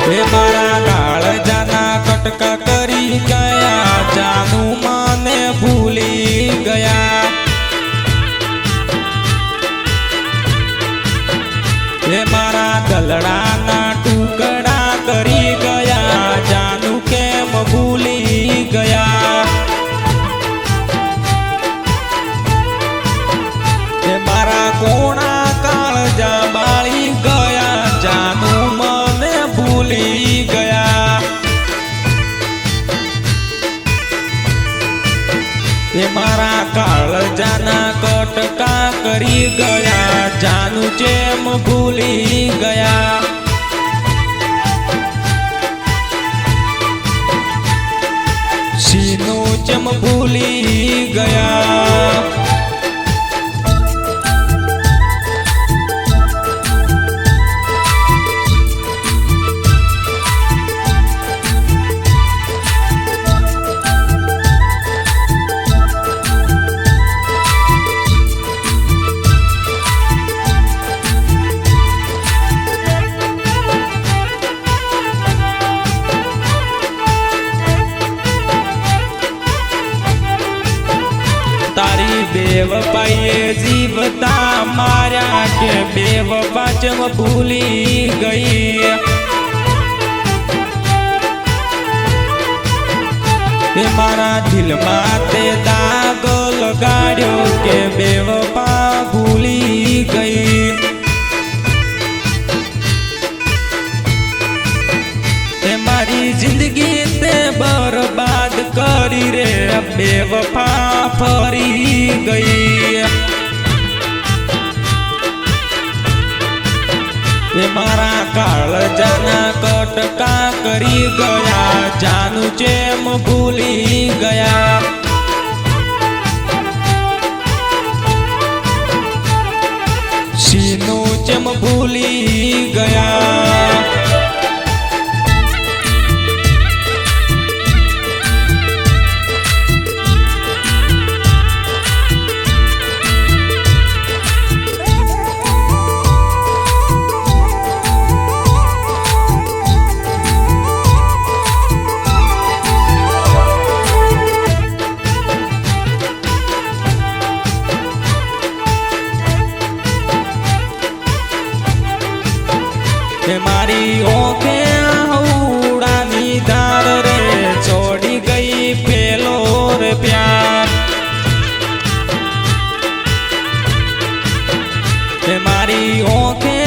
हे मारा काल जाना कटका करी गया जानू माने भूली गया हे मारा दलड़ा ना टुकड़ा करी गया जानू केम भूली गया हे मारा कोणा काल जा बाળી गया जानू मने भूली गया हे मारा काल जाना कटका करी गया जानू चेम भूली गया सीनू चेम भूली गया तारी बेवफाई जीवता मारा के बेवफा चम भूली गई हे मारा दिल माते दाग लगाड्यो के बेवफा भूली गई हे मारी जिंदगी ते बर्बाद करी रे बेवफा फरी गई हे मारा काल जाना कटका करी गया जानू चेम भूली गया सीनू चेम भूली गया हे मारी ओखे उड़ानी धार रे छोड़ी गई पेलो रे प्यार हे मारी ओखे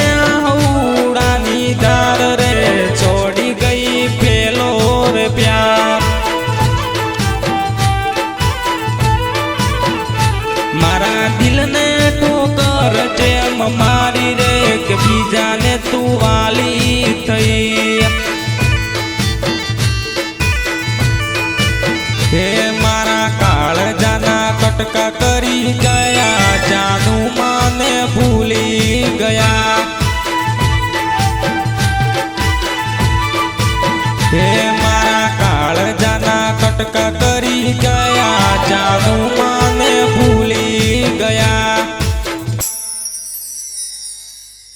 उड़ानी धार रे छोड़ी गई पेलो रे प्यार मारा दिल ने ठोकर चेम मारी रे के बीजा ने तू वाली थई हे मारा काल जाना कटका करी गया जानू माने भूली गया हे मारा काल जाना कटका करी गया जानू